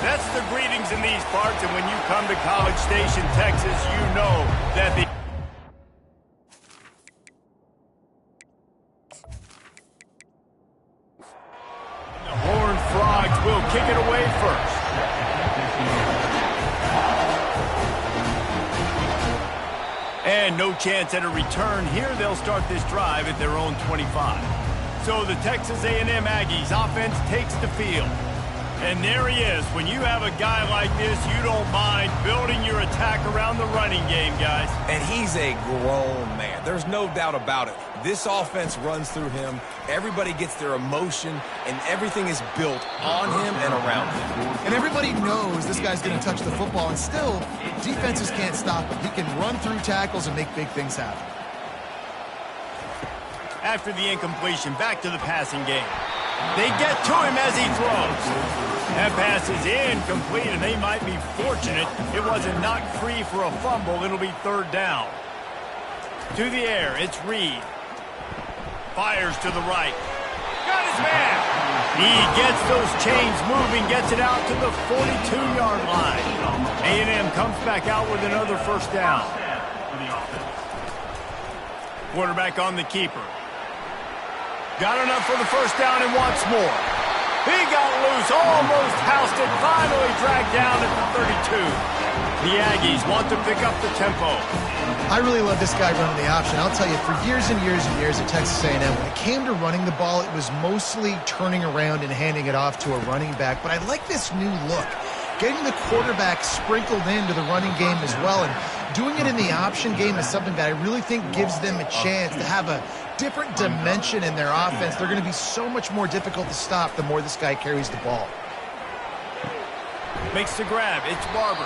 That's the greetings in these parts, and when you come to College Station, Texas, you know that the Horned Frogs will kick it away first. And no chance at a return here. They'll start this drive at their own 25. So the Texas A&M Aggies offense takes the field. And there he is. When you have a guy like this, you don't mind building your attack around the running game, guys. And he's a grown man. There's no doubt about it. This offense runs through him. Everybody gets their emotion, and everything is built on him and around him. And everybody knows this guy's going to touch the football, and still, defenses can't stop him. He can run through tackles and make big things happen. After the incompletion, back to the passing game. They get to him as he throws. That pass is incomplete, and they might be fortunate it wasn't knocked free for a fumble. It'll be third down. To the air, it's Reed. Fires to the right. Got his man. He gets those chains moving, gets it out to the 42-yard line. A&M comes back out with another first down. Quarterback on the keeper. Got enough for the first down and wants more. He got loose, almost housed it, finally dragged down at the 32. The Aggies want to pick up the tempo. I really love this guy running the option. I'll tell you, for years and years and years at Texas A&M, when it came to running the ball, it was mostly turning around and handing it off to a running back. But I like this new look, getting the quarterback sprinkled into the running game as well. And doing it in the option game is something that I really think gives them a chance to have a different dimension in their offense. They're going to be so much more difficult to stop the more this guy carries the ball. Makes the grab. It's Barber.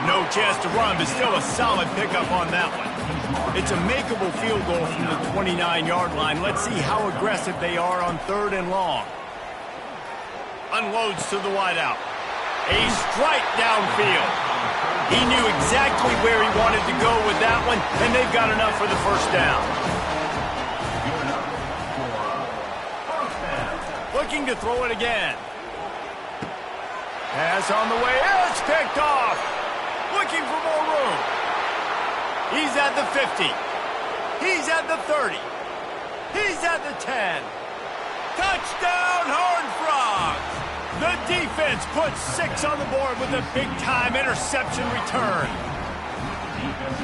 No chance to run, but still a solid pickup on that one. It's a makeable field goal from the 29-yard line. Let's see how aggressive they are on third and long. Unloads to the wideout. A strike downfield. He knew exactly where he wanted to go with that one, and they've got enough for the first down. Looking to throw it again. Pass on the way. It's picked off. Looking for more room. He's at the 50. He's at the 30. He's at the 10. Touchdown, Horned Frogs. The defense puts 6 on the board with a big-time interception return.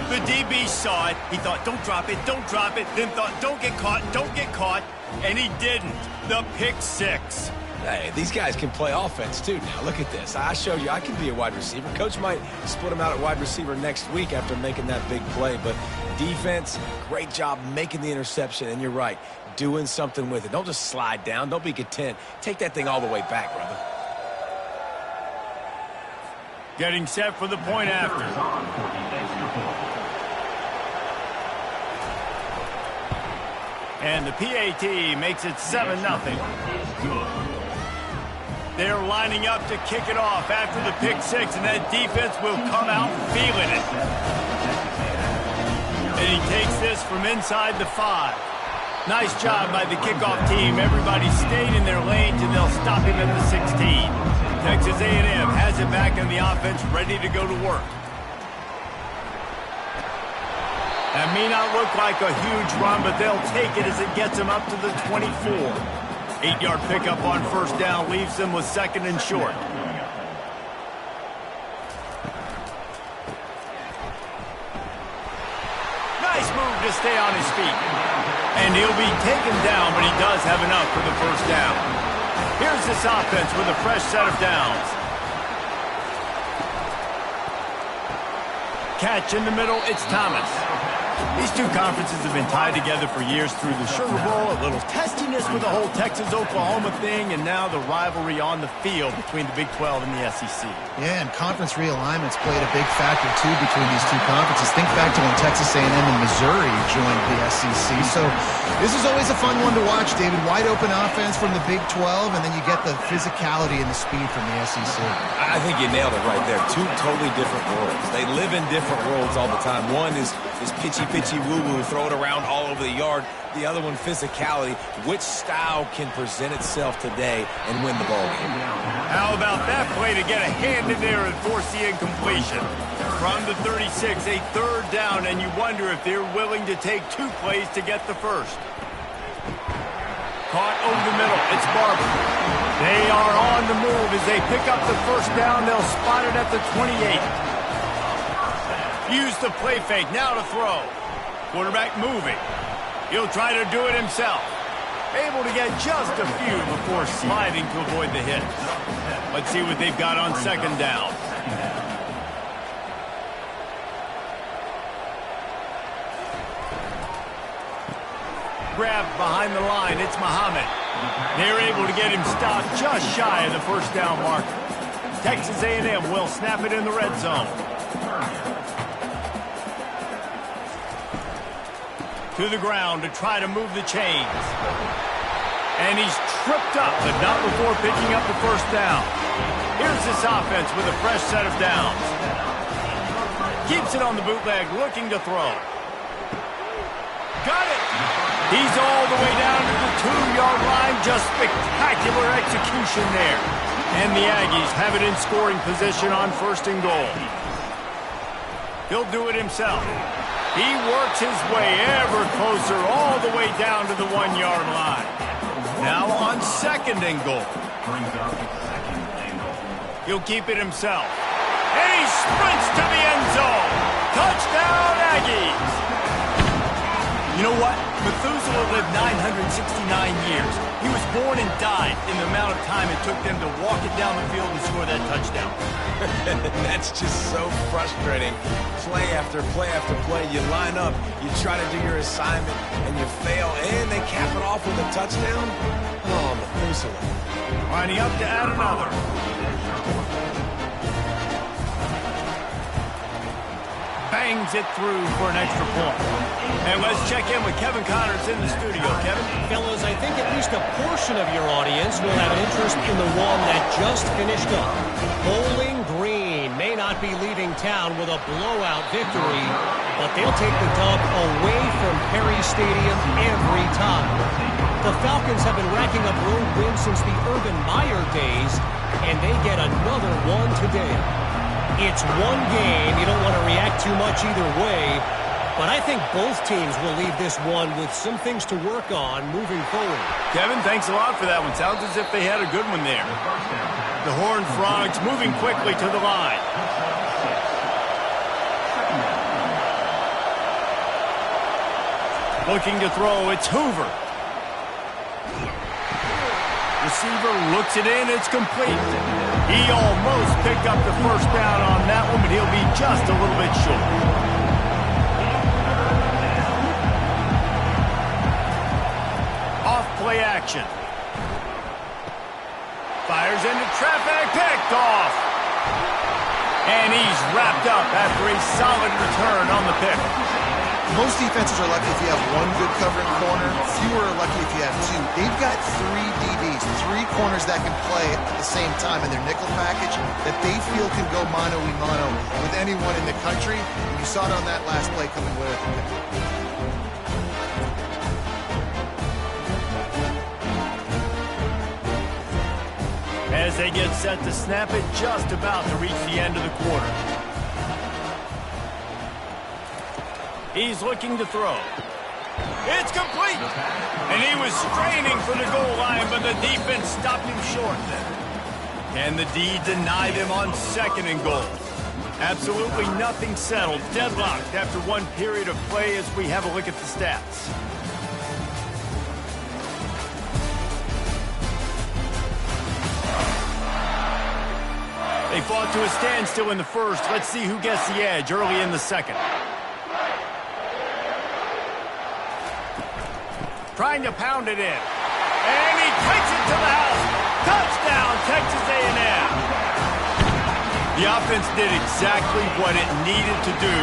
The DB saw it. He thought, don't drop it, don't drop it. Then thought, don't get caught, don't get caught. And he didn't. The pick 6. Hey, these guys can play offense, too. Now, look at this. I showed you I can be a wide receiver. Coach might split him out at wide receiver next week after making that big play. But defense, great job making the interception. And you're right, doing something with it. Don't just slide down. Don't be content. Take that thing all the way back, brother. Getting set for the point after. And the PAT makes it 7-0. They're lining up to kick it off after the pick 6, and that defense will come out feeling it. And he takes this from inside the 5. Nice job by the kickoff team. Everybody stayed in their lanes, and they'll stop him at the 16. Texas A&M has it back on the offense, ready to go to work. That may not look like a huge run, but they'll take it as it gets them up to the 24. 8-yard pickup on first down leaves them with second and short. Nice move to stay on his feet. And he'll be taken down, but he does have enough for the first down. Here's this offense with a fresh set of downs. Catch in the middle, it's Thomas. These two conferences have been tied together for years through the Sugar Bowl, a little testiness with the whole Texas-Oklahoma thing, and now the rivalry on the field between the Big 12 and the SEC. Yeah, and conference realignments played a big factor, too, between these two conferences. Think back to when Texas A&M and Missouri joined the SEC. So this is always a fun one to watch, David. Wide open offense from the Big 12, and then you get the physicality and the speed from the SEC. I think you nailed it right there. Two totally different worlds. They live in different worlds all the time. One is pitchy catchy-pitchy woo-woo, throw it around all over the yard. The other one, physicality. Which style can present itself today and win the ball game? How about that play to get a hand in there and force the incompletion? From the 36, a third down, and you wonder if they're willing to take 2 plays to get the first. Caught over the middle. It's Barber. They are on the move as they pick up the first down. They'll spot it at the 28. Use the play fake. Now to throw. Quarterback moving. He'll try to do it himself. Able to get just a few before sliding to avoid the hit. Let's see what they've got on second down. Grabbed behind the line. It's Muhammad. They're able to get him stopped just shy of the first down marker. Texas A&M will snap it in the red zone. To the ground to try to move the chains. And he's tripped up, but not before picking up the first down. Here's this offense with a fresh set of downs. Keeps it on the bootleg, looking to throw. Got it! He's all the way down to the 2-yard line. Just spectacular execution there. And the Aggies have it in scoring position on first and goal. He'll do it himself. He works his way ever closer all the way down to the 1-yard line. Now on second and goal. He'll keep it himself. And he sprints to the end zone. Touchdown, Aggies. You know what? Methuselah lived 969 years. He was born and died in the amount of time it took them to walk it down the field and score that touchdown. That's just so frustrating. Play after play after play. You line up, you try to do your assignment, and you fail, and they cap it off with a touchdown? Oh, Methuselah. Lining up to add another. Bangs it through for an extra point. And let's check in with Kevin Connors in the studio. Kevin? Fellas, I think at least a portion of your audience will have an interest in the one that just finished up. Bowling Green may not be leaving town with a blowout victory, but they'll take the dub away from Perry Stadium every time. The Falcons have been racking up road wins since the Urban Meyer days, and they get another one today. It's one game. You don't want to react too much either way. But I think both teams will leave this one with some things to work on moving forward. Kevin, thanks a lot for that one. Sounds as if they had a good one there. The Horned Frogs moving quickly to the line. Looking to throw. It's Hoover. Receiver looks it in. It's complete. He almost picked up the first down on that one, but he'll be just a little bit short. Off play action. Fires into traffic, picked off. And he's wrapped up after a solid return on the pick. Most defenses are lucky if you have one good covering corner. Fewer are lucky if you have two. They've got 3 DBs, 3 corners that can play at the same time in their nickel package that they feel can go mano-a-mano with anyone in the country. And you saw it on that last play coming with it. As they get set to snap it, just about to reach the end of the quarter. He's looking to throw. It's complete! And he was straining for the goal line, but the defense stopped him short. Can the D deny them on second and goal? Absolutely nothing settled. Deadlocked after one period of play as we have a look at the stats. They fought to a standstill in the first. Let's see who gets the edge early in the second. Trying to pound it in. And he takes it to the house. Touchdown, Texas A&M. The offense did exactly what it needed to do,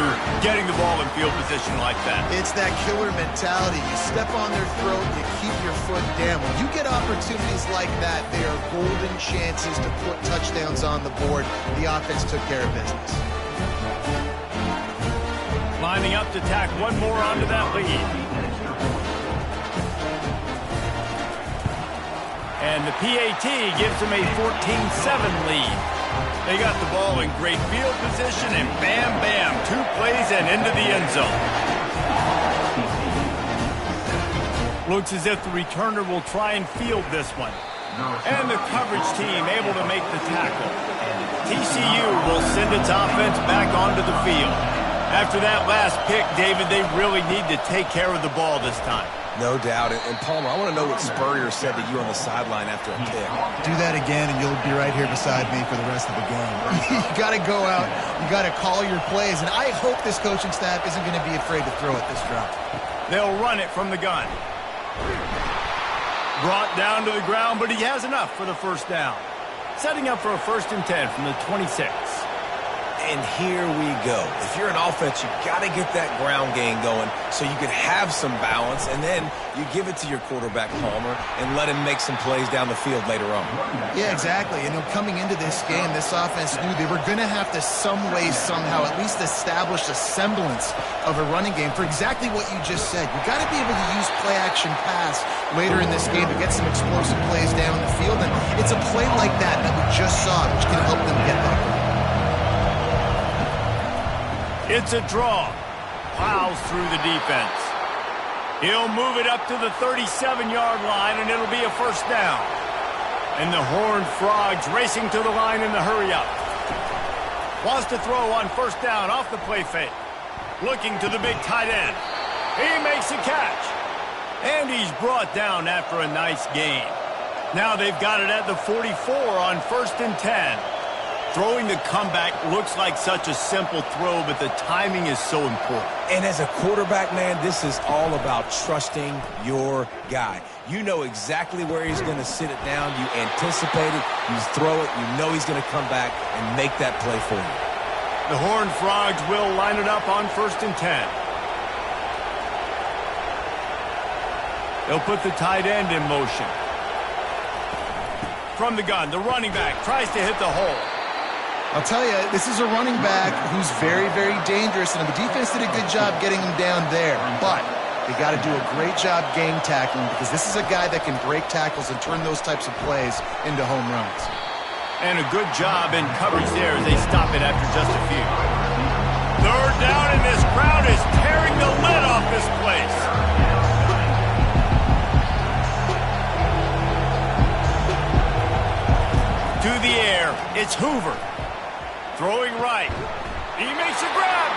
getting the ball in field position like that. It's that killer mentality. You step on their throat, you keep your foot down. When you get opportunities like that, they are golden chances to put touchdowns on the board. The offense took care of business. lining up to tack one more onto that lead. And the PAT gives them a 14-7 lead. They got the ball in great field position, and bam, bam, 2 plays and into the end zone. Looks as if the returner will try and field this one. And the coverage team able to make the tackle. TCU will send its offense back onto the field. After that last pick, David, they really need to take care of the ball this time. No doubt. And Palmer, I want to know what Spurrier said to you on the sideline after a pick. Do that again, and you'll be right here beside me for the rest of the game. You got to go out. You got to call your plays. And I hope this coaching staff isn't going to be afraid to throw it this drive. They'll run it from the gun. Brought down to the ground, but he has enough for the first down. Setting up for a 1st and 10 from the 26. And here we go. If you're an offense, you got to get that ground game going so you can have some balance, and then you give it to your quarterback, Palmer, and let him make some plays down the field later on. Yeah, exactly. You know, coming into this game, this offense knew they were going to have to some way, somehow, at least establish a semblance of a running game for exactly what you just said. You got to be able to use play-action pass later in this game to get some explosive plays down the field, and it's a play like that we just saw, which can help them get that. It's a draw. Plows through the defense. He'll move it up to the 37-yard line, and it'll be a 1st down. And the Horned Frogs racing to the line in the hurry-up. Wants to throw on 1st down off the play fake. Looking to the big tight end. He makes a catch. And he's brought down after a nice gain. Now they've got it at the 44 on 1st and 10. Throwing the comeback looks like such a simple throw, but the timing is so important. And as a quarterback, man, this is all about trusting your guy. You know exactly where he's going to sit it down. You anticipate it. You throw it. You know he's going to come back and make that play for you. The Horned Frogs will line it up on 1st and 10. They'll put the tight end in motion. From the gun, the running back tries to hit the hole. I'll tell you, this is a running back who's very, very dangerous, and the defense did a good job getting him down there. But they got to do a great job game tackling, because this is a guy that can break tackles and turn those types of plays into home runs. And a good job in coverage there as they stop it after just a few. 3rd down, and this crowd is tearing the lid off this place. To the air, it's Hoover. Throwing right. He makes a grab.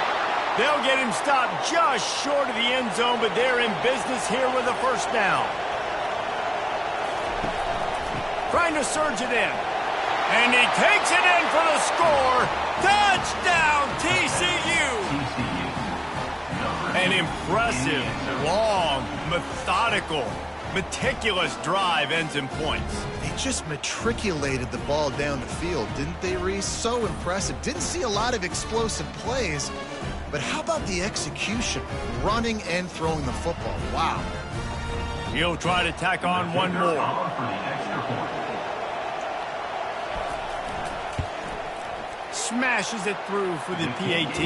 They'll get him stopped just short of the end zone, but they're in business here with a 1st down. Trying to surge it in. And he takes it in for the score. Touchdown, TCU. An impressive, long, methodical, meticulous drive ends in points. They just matriculated the ball down the field, didn't they, Reese? So impressive. Didn't see a lot of explosive plays, but how about the execution? Running and throwing the football. Wow. He'll try to tack on one more. Smashes it through for the PAT.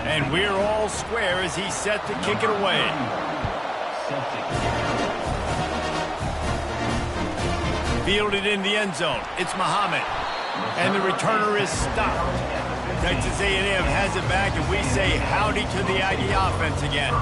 And we're all square as he's set to kick it away. Fielded in the end zone. It's Muhammad. And the returner is stopped. Texas A&M has it back, and we say howdy to the Aggie offense again.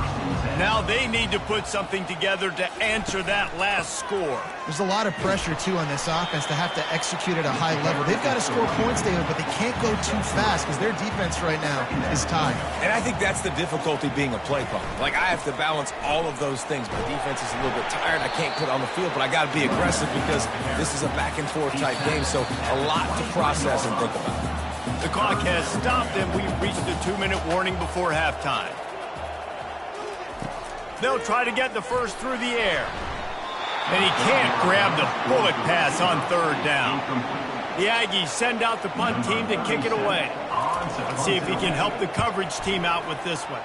Now they need to put something together to answer that last score. There's a lot of pressure, too, on this offense to have to execute at a high level. They've got to score points, David, but they can't go too fast because their defense right now is tired. And I think that's the difficulty being a play caller. Like, I have to balance all of those things. My defense is a little bit tired. I can't put on the field, but I got to be aggressive because this is a back-and-forth type game, so a lot to process and think about. The clock has stopped, and we've reached the 2-minute warning before halftime. They'll try to get the first through the air. And he can't grab the bullet pass on 3rd down. The Aggies send out the punt team to kick it away. Let's see if he can help the coverage team out with this one.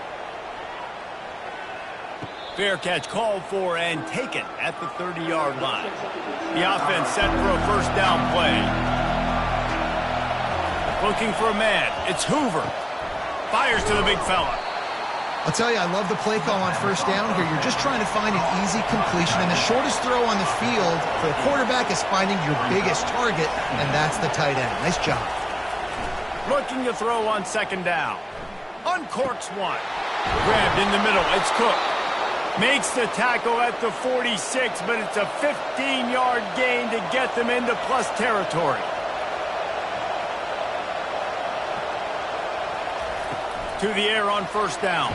Fair catch called for and taken at the 30-yard line. The offense set for a 1st down play. Looking for a man. It's Hoover. Fires to the big fella. I'll tell you, I love the play call on first down here. You're just trying to find an easy completion, and the shortest throw on the field for a quarterback is finding your biggest target, and that's the tight end. Nice job. Looking to throw on second down. Uncorks one. Grabbed in the middle. It's Cook. Makes the tackle at the 46, but it's a 15-yard gain to get them into plus territory. To the air on first down.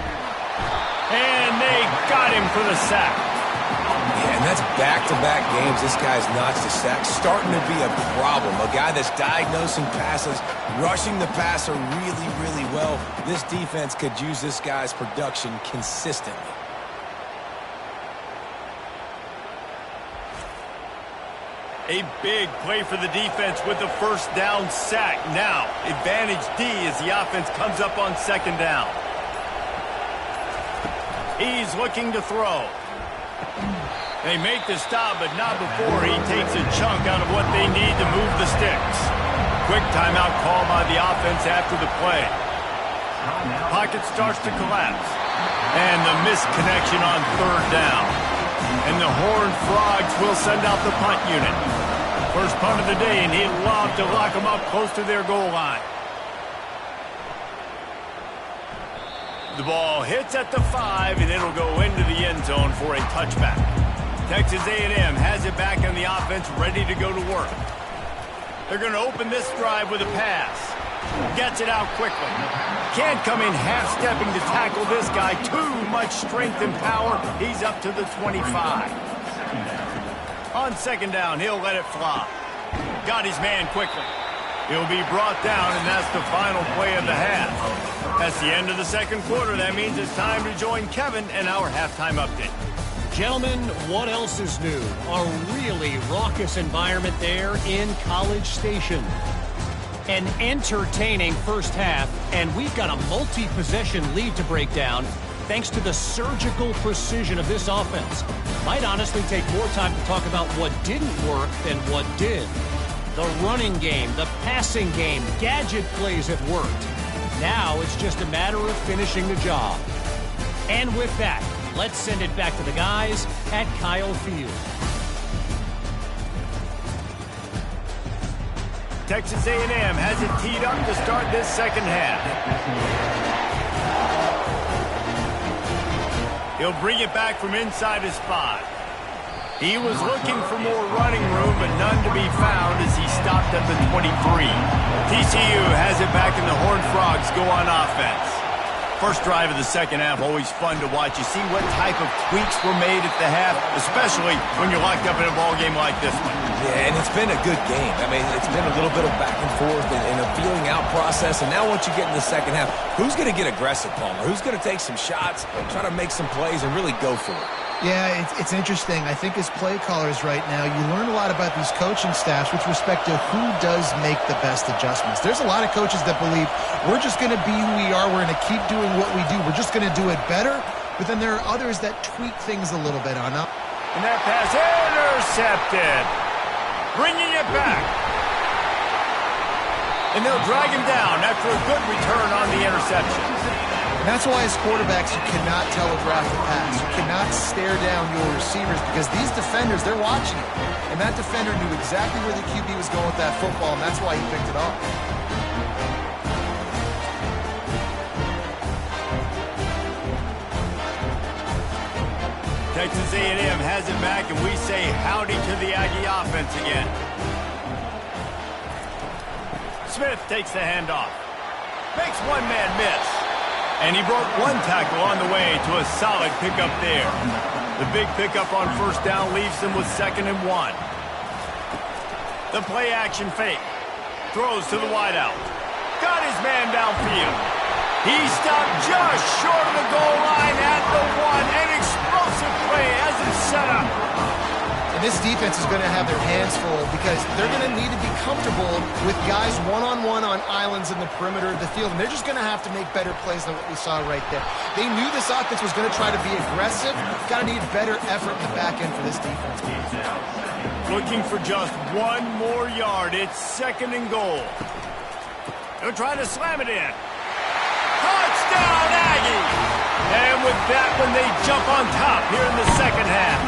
And they got him for the sack. Yeah, and that's back-to-back games. This guy's notched a sack. Starting to be a problem. A guy that's diagnosing passes, rushing the passer really, really well. This defense could use this guy's production consistently. A big play for the defense with the first down sack. Now, advantage D as the offense comes up on second down. He's looking to throw. They make the stop, but not before he takes a chunk out of what they need to move the sticks. Quick timeout call by the offense after the play. Pocket starts to collapse. And the misconnection on third down. And the Horned Frogs will send out the punt unit. First punt of the day, and he'd love to lock them up close to their goal line. The ball hits at the 5, and it'll go into the end zone for a touchback. Texas A&M has it back on the offense, ready to go to work. They're going to open this drive with a pass. Gets it out quickly. Can't come in half-stepping to tackle this guy. Too much strength and power. He's up to the 25. On second down, he'll let it fly. Got his man quickly. He'll be brought down, and that's the final play of the half. That's the end of the second quarter. That means it's time to join Kevin and our halftime update. Gentlemen, what else is new? A really raucous environment there in College Station. An entertaining first half, and we've got a multi-possession lead to break down thanks to the surgical precision of this offense. Might honestly take more time to talk about what didn't work than what did. The running game, the passing game, gadget plays have worked. Now it's just a matter of finishing the job. And with that, let's send it back to the guys at Kyle Field. Texas A&M has it teed up to start this second half. He'll bring it back from inside his spot. He was looking for more running room, but none to be found as he stopped at the 23. TCU has it back, and the Horned Frogs go on offense. First drive of the second half, always fun to watch. You see what type of tweaks were made at the half, especially when you're locked up in a ball game like this one. Yeah, and it's been a good game. I mean, it's been a little bit of back and forth and a feeling out process. And now once you get in the second half, who's going to get aggressive, Palmer? Who's going to take some shots, try to make some plays, and really go for it? Yeah, it's interesting. I think as play callers right now, you learn a lot about these coaching staffs with respect to who does make the best adjustments. There's a lot of coaches that believe we're just going to be who we are. We're going to keep doing what we do. We're just going to do it better. But then there are others that tweak things a little bit on up. And that pass intercepted. Bringing it back. And they'll drag him down after a good return on the interception. And that's why as quarterbacks you cannot telegraph the pass. You cannot stare down your receivers because these defenders, they're watching it. And that defender knew exactly where the QB was going with that football, and that's why he picked it off. Texas A&M has it back, and we say howdy to the Aggie offense again. Smith takes the handoff. Makes one man miss. And he broke one tackle on the way to a solid pickup there. The big pickup on first down leaves them with 2nd and 1. The play action fake. Throws to the wideout. Got his man downfield. He stopped just short of the goal line at the 1. An explosive play as it's set up. And this defense is going to have their hands full because they're going to need to be comfortable with guys one-on-one on islands in the perimeter of the field. And they're just going to have to make better plays than what we saw right there. They knew this offense was going to try to be aggressive. Got to need better effort in the back end for this defense. Looking for just one more yard. It's 2nd and goal. They'll try to slam it in. Touchdown! And with that one, they jump on top here in the second half.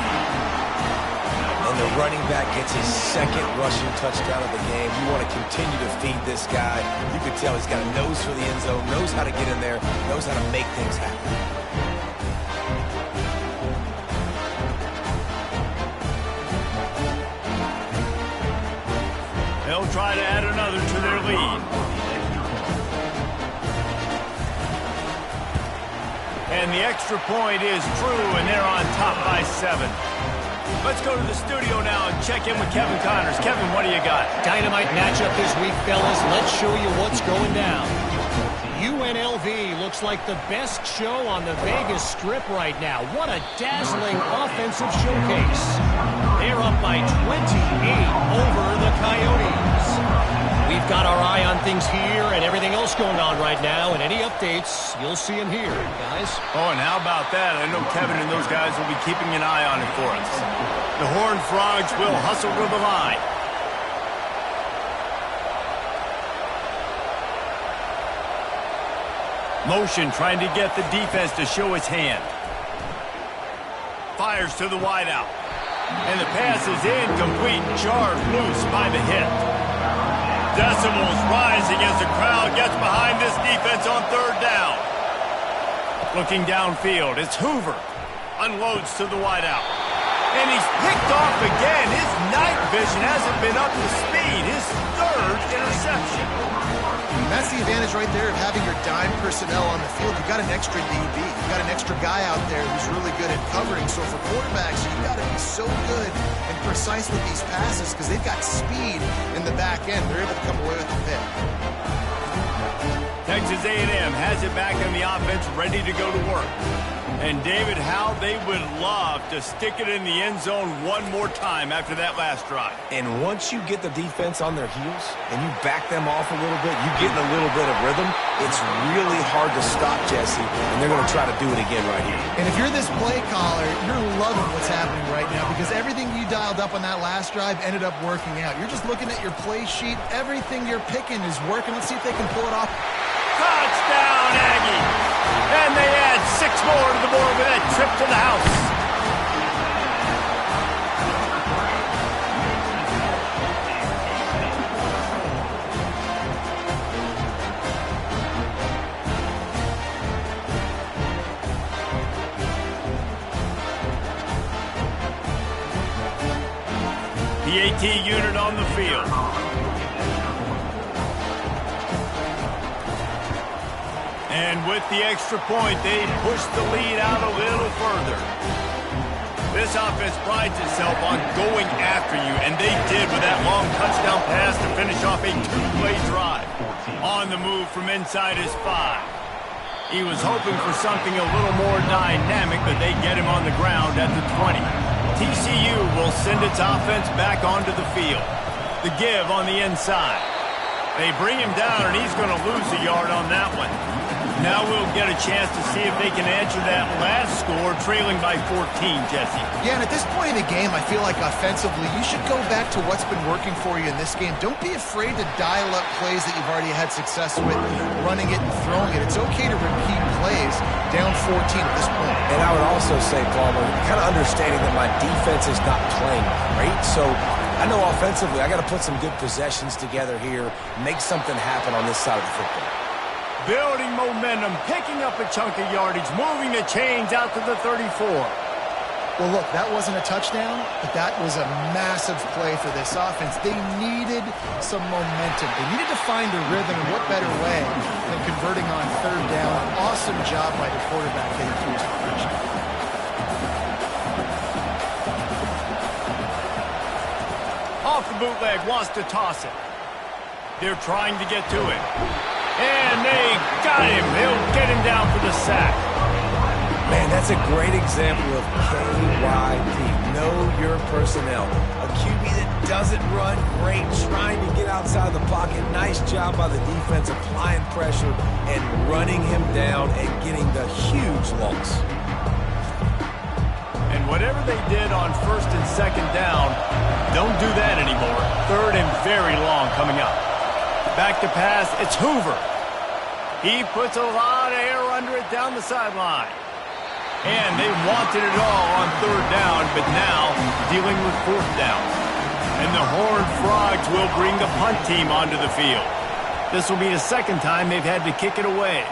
And the running back gets his second rushing touchdown of the game. You want to continue to feed this guy. You can tell he's got a nose for the end zone, knows how to get in there, knows how to make things happen. They'll try to add another to their lead. And the extra point is true, and they're on top by 7. Let's go to the studio now and check in with Kevin Connors. Kevin, what do you got? Dynamite matchup this week, fellas. Let's show you what's going down. UNLV looks like the best show on the Vegas Strip right now. What a dazzling offensive showcase. They're up by 28 over the Coyotes. We've got our eye on things here and everything else going on right now, and any updates, you'll see them here, guys. Oh, and how about that? I know Kevin and those guys will be keeping an eye on it for us. The Horned Frogs will hustle to the line. Motion trying to get the defense to show its hand. Fires to the wideout. And the pass is incomplete. Jarred loose by the hit. Decibels rising as the crowd gets behind this defense on third down. Looking downfield, it's Hoover. Unloads to the wideout. And he's picked off again. His night vision hasn't been up to speed. His third interception. And that's the advantage right there of having your dime personnel on the field. You've got an extra DB. You've got an extra guy out there who's really good at covering. So for quarterbacks, you've got to be so good and precise with these passes because they've got speed in the back end. They're able to come away with the pick. Texas A&M has it back in the offense, ready to go to work. And David, how they would love to stick it in the end zone one more time after that last drive. And once you get the defense on their heels and you back them off a little bit, you get in a little bit of rhythm, it's really hard to stop, Jesse, and they're going to try to do it again right here. And if you're this play caller, you're loving what's happening right now because everything you dialed up on that last drive ended up working out. You're just looking at your play sheet. Everything you're picking is working. Let's see if they can pull it off. Touchdown, Aggie! And they add 6 more to the board with that trip to the house. The AT unit on the field. And with the extra point, they push the lead out a little further. This offense prides itself on going after you, and they did with that long touchdown pass to finish off a 2-play drive. On the move from inside his 5. He was hoping for something a little more dynamic, but they get him on the ground at the 20. TCU will send its offense back onto the field. The give on the inside. They bring him down, and he's going to lose a yard on that one. Now we'll get a chance to see if they can answer that last score, trailing by 14, Jesse. Yeah, and at this point in the game, I feel like offensively, you should go back to what's been working for you in this game. Don't be afraid to dial up plays that you've already had success with, running it and throwing it. It's okay to repeat plays down 14 at this point. And I would also say, Palmer, kind of understanding that my defense is not playing great, so I know offensively I got to put some good possessions together here, make something happen on this side of the football. Building momentum, picking up a chunk of yardage, moving the chains out to the 34. Well, look, that wasn't a touchdown, but that was a massive play for this offense. They needed some momentum. They needed to find a rhythm, and what better way than converting on third down. Awesome job by the quarterback getting through his progression. Off the bootleg, wants to toss it. They're trying to get to it. And they got him. They'll get him down for the sack. Man, that's a great example of KYD. Know your personnel. A QB that doesn't run great, trying to get outside the pocket. Nice job by the defense applying pressure and running him down and getting the huge loss. And whatever they did on first and second down, don't do that anymore. Third and very long coming up. Back to pass, it's Hoover. He puts a lot of air under it down the sideline. And they wanted it all on third down, but now dealing with fourth down. And the Horned Frogs will bring the punt team onto the field. This will be the second time they've had to kick it away.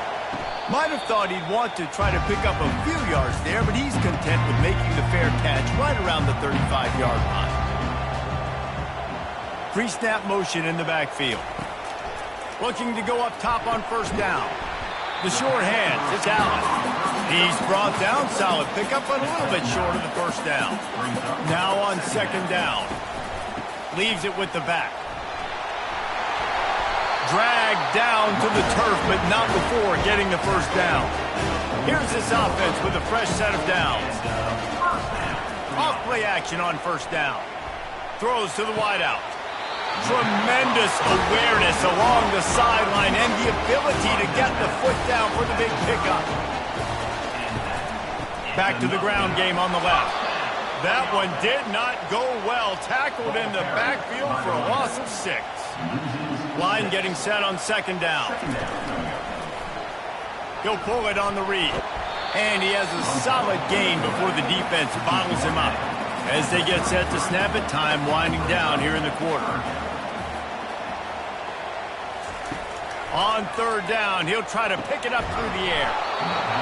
Might have thought he'd want to try to pick up a few yards there, but he's content with making the fair catch right around the 35-yard line. Pre-snap motion in the backfield. Looking to go up top on first down. The short hands, it's Allen. He's brought down, solid pickup, but a little bit short of the first down. Now on second down. Leaves it with the back. Dragged down to the turf, but not before getting the first down. Here's this offense with a fresh set of downs. Off-play action on first down. Throws to the wideout. Tremendous awareness along the sideline and the ability to get the foot down for the big pickup. Back to the ground game on the left. That one did not go well. Tackled in the backfield for a loss of 6. Line getting set on second down. He'll pull it on the read. And he has a solid gain before the defense bottles him up. As they get set to snap it, time winding down here in the quarter. On third down, he'll try to pick it up through the air.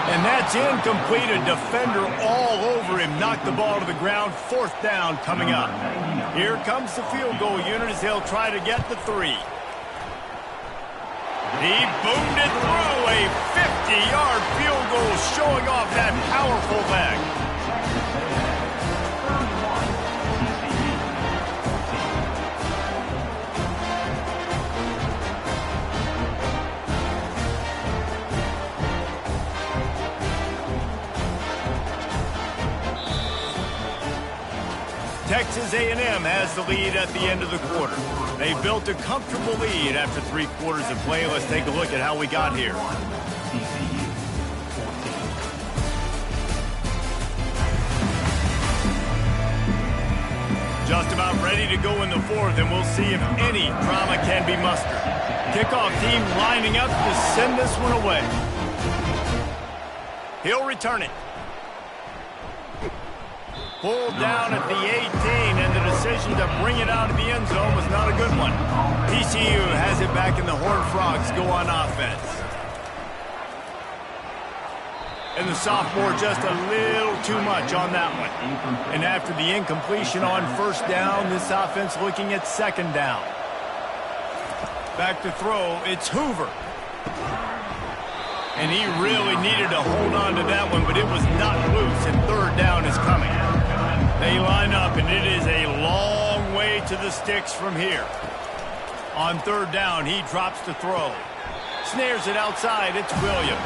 And that's incomplete. A defender all over him. Knocked the ball to the ground. Fourth down coming up. Here comes the field goal unit as they'll try to get the 3. He boomed it through. A 50-yard field goal showing off that powerful leg. Texas A&M has the lead at the end of the quarter. They built a comfortable lead after 3 quarters of play. Let's take a look at how we got here. Just about ready to go in the fourth, and we'll see if any drama can be mustered. Kickoff team lining up to send this one away. He'll return it. Pulled down at the 18, and the decision to bring it out of the end zone was not a good one. TCU has it back, and the Horned Frogs go on offense. And the sophomore just a little too much on that one. And after the incompletion on first down, this offense looking at second down. Back to throw, it's Hoover. And he really needed to hold on to that one, but it was not loose, and third down is coming. They line up, and it is a long way to the sticks from here. On third down, he drops to throw. Snares it outside, it's Williams.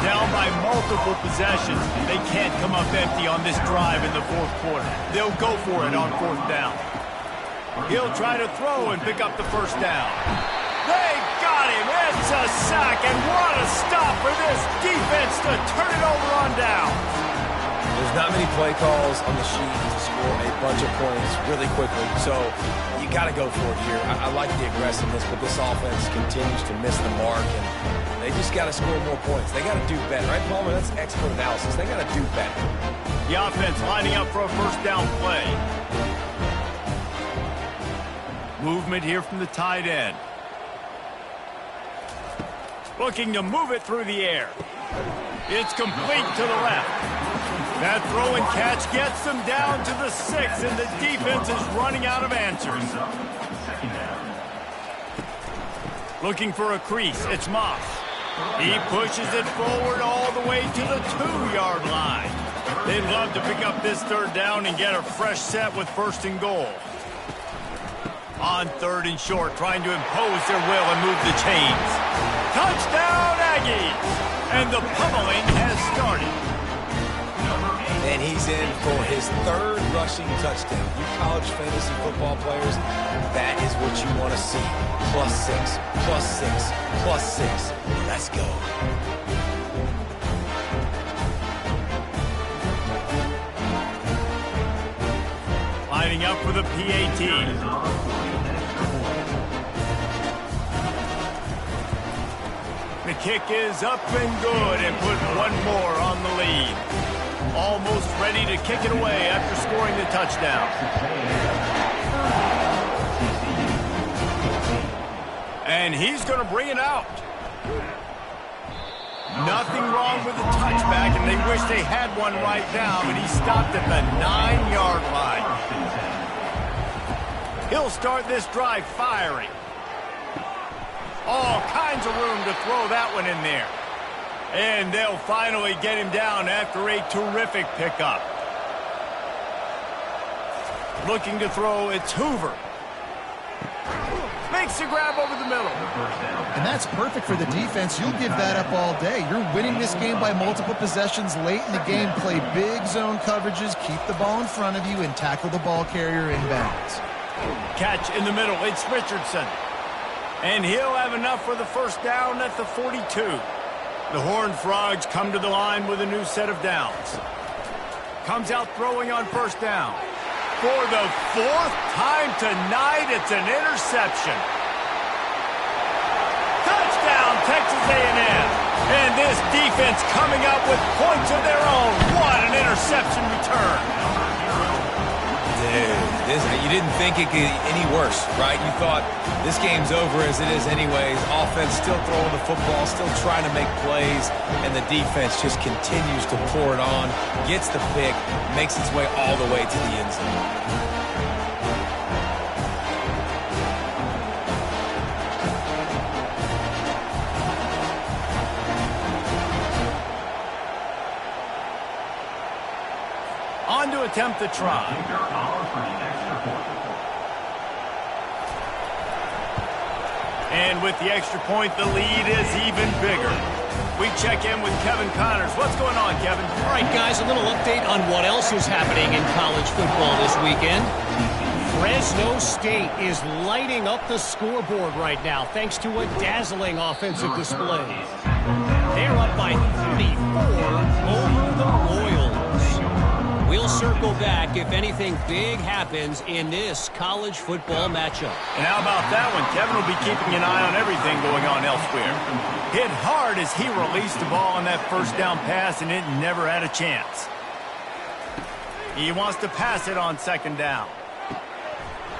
Down by multiple possessions. They can't come up empty on this drive in the fourth quarter. They'll go for it on fourth down. He'll try to throw and pick up the first down. They got him. It's a sack, and what a stop for this defense to turn it over on down. There's not many play calls on the sheet to score a bunch of points really quickly, so you got to go for it here. I like the aggressiveness, but this offense continues to miss the mark, and they just got to score more points. They got to do better, right, Palmer? That's expert analysis. They got to do better. The offense lining up for a first down play. Movement here from the tight end. Looking to move it through the air. It's complete to the left. That throw and catch gets them down to the 6, and the defense is running out of answers. Looking for a crease, it's Moss. He pushes it forward all the way to the 2-yard line. They'd love to pick up this third down and get a fresh set with first and goal. On third and short, trying to impose their will and move the chains. Touchdown, Aggies! And the pummeling has started. And he's in for his 3rd rushing touchdown. You college fantasy football players, that is what you want to see. +6, +6, +6. Let's go. Lining up for the PAT. The kick is up and good, and put one more on the lead. Almost ready to kick it away after scoring the touchdown. And he's going to bring it out. Nothing wrong with the touchback, and they wish they had one right now, but he stopped at the 9-yard line. He'll start this drive firing. All kinds of room to throw that one in there. And they'll finally get him down after a terrific pickup. Looking to throw, it's Hoover. Makes the grab over the middle. And that's perfect for the defense. You'll give that up all day. You're winning this game by multiple possessions late in the game. Play big zone coverages, keep the ball in front of you, and tackle the ball carrier inbounds. Catch in the middle. It's Richardson. And he'll have enough for the first down at the 42. The Horned Frogs come to the line with a new set of downs. Comes out throwing on first down. For the fourth time tonight, it's an interception. Touchdown, Texas A&M. And this defense coming up with points of their own. What an interception return. Dude, you didn't think it could get any worse, right? You thought this game's over as it is anyways. Offense still throwing the football, still trying to make plays, and the defense just continues to pour it on, gets the pick, makes its way all the way to the end zone. On to attempt the try. And with the extra point, the lead is even bigger. We check in with Kevin Connors. What's going on, Kevin? All right, guys, a little update on what else is happening in college football this weekend. Fresno State is lighting up the scoreboard right now thanks to a dazzling offensive display. They're up by 34 over the Royals. We'll circle back if anything big happens in this college football matchup. And how about that one? Kevin will be keeping an eye on everything going on elsewhere. Hit hard as he released the ball on that first down pass, and it never had a chance. He wants to pass it on second down.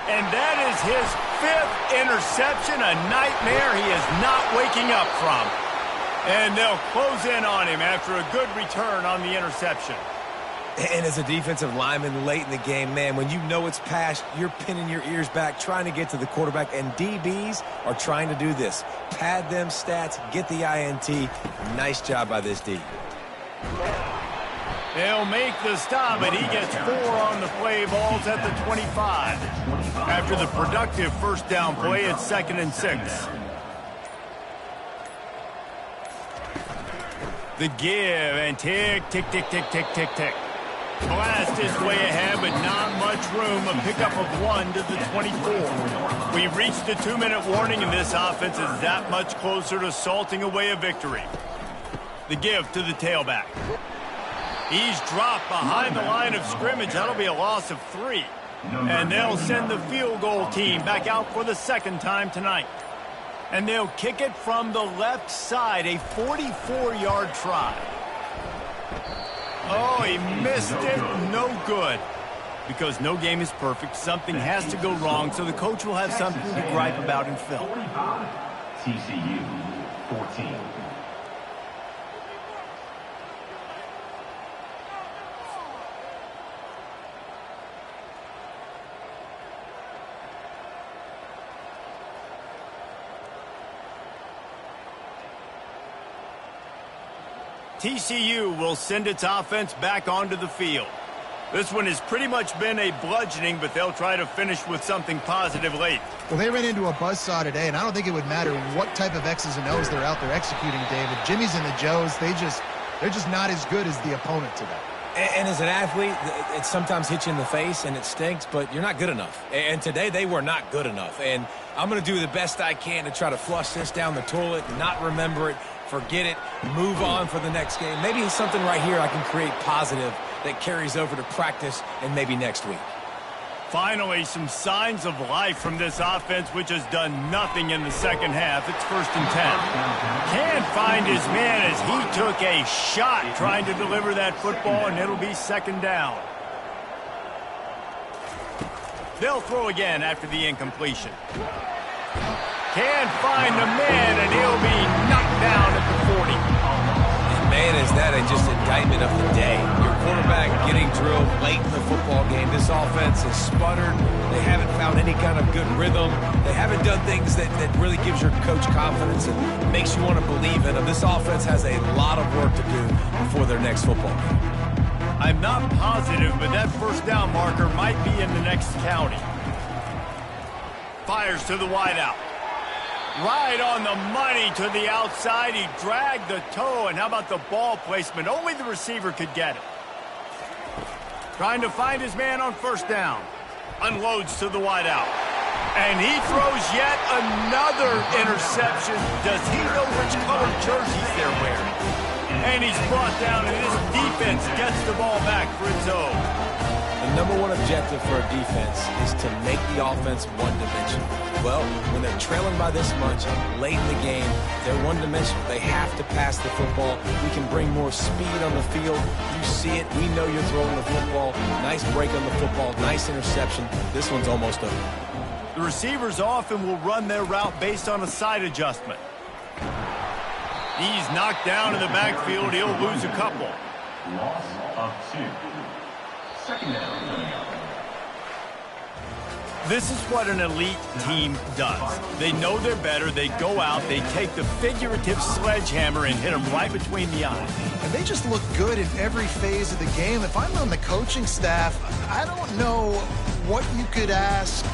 And that is his 5th interception, a nightmare he is not waking up from. And they'll close in on him after a good return on the interception. And as a defensive lineman late in the game, man, when you know it's past, you're pinning your ears back, trying to get to the quarterback, and DBs are trying to do this. Pad them stats, get the INT. Nice job by this D. They'll make the stop, and he gets 4 on the play. Ball's at the 25. After the productive first down play, it's 2nd and 6. The give, and tick, tick, tick, tick, tick, tick, tick. Blast is way ahead, but not much room. A pickup of 1 to the 24. We've reached a 2-minute warning, and this offense is that much closer to salting away a victory. The give to the tailback. He's dropped behind the line of scrimmage. That'll be a loss of 3. And they'll send the field goal team back out for the second time tonight. And they'll kick it from the left side, a 44-yard try. Oh, he missed it. No good. Because no game is perfect. Something has to go wrong, so the coach will have something to gripe about in film. TCU 14. TCU will send its offense back onto the field. This one has pretty much been a bludgeoning, but they'll try to finish with something positive late. Well, they ran into a buzzsaw today, and I don't think it would matter what type of X's and O's they're out there executing, David. Jimmy's and the Joes, they're just not as good as the opponent today. And as an athlete, it sometimes hits you in the face, and it stinks, but you're not good enough. And today, they were not good enough. And I'm going to do the best I can to try to flush this down the toilet, not remember it, forget it, move on for the next game. Maybe something right here I can create positive that carries over to practice and maybe next week. Finally, some signs of life from this offense, which has done nothing in the second half. It's 1st and 10. Can't find his man as he took a shot trying to deliver that football, and it'll be 2nd down. They'll throw again after the incompletion. Can't find the man, and he'll be knocked down at the 40. And man, is that just indictment of the day. Your quarterback getting drilled late in the football game. This offense has sputtered. They haven't found any kind of good rhythm. They haven't done things that really gives your coach confidence and makes you want to believe in them. This offense has a lot of work to do before their next football game. I'm not positive, but that 1st down marker might be in the next county. Fires to the wideout. Right on the money to the outside. He dragged the toe, and how about the ball placement? Only the receiver could get it. Trying to find his man on 1st down. Unloads to the wideout. And he throws yet another interception. Does he know which colored jerseys they're wearing? And he's brought down, and his defense gets the ball back for its own. The number one objective for a defense is to make the offense one-dimensional. Well, when they're trailing by this much late in the game, they're one-dimensional. They have to pass the football. We can bring more speed on the field. You see it. We know you're throwing the football. Nice break on the football. Nice interception. This one's almost over. The receivers often will run their route based on a side adjustment. He's knocked down in the backfield. He'll lose a couple. Loss of 2. 2nd down. This is what an elite team does. They know they're better. They go out. They take the figurative sledgehammer and hit them right between the eyes. And they just look good in every phase of the game. If I'm on the coaching staff, I don't know what you could ask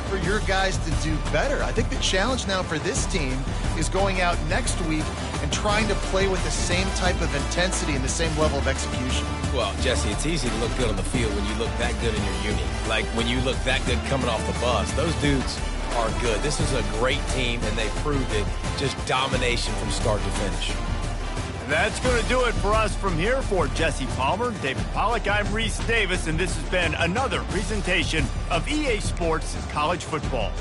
for your guys to do better. I think the challenge now for this team is going out next week and trying to play with the same type of intensity and the same level of execution. Well, Jesse, it's easy to look good on the field when you look that good in your uni. Like when you look that good coming off the bus. Those dudes are good. This is a great team, and they proved it. Just domination from start to finish. That's going to do it for us from here. For Jesse Palmer, David Pollack, I'm Reese Davis, and this has been another presentation of EA Sports College Football.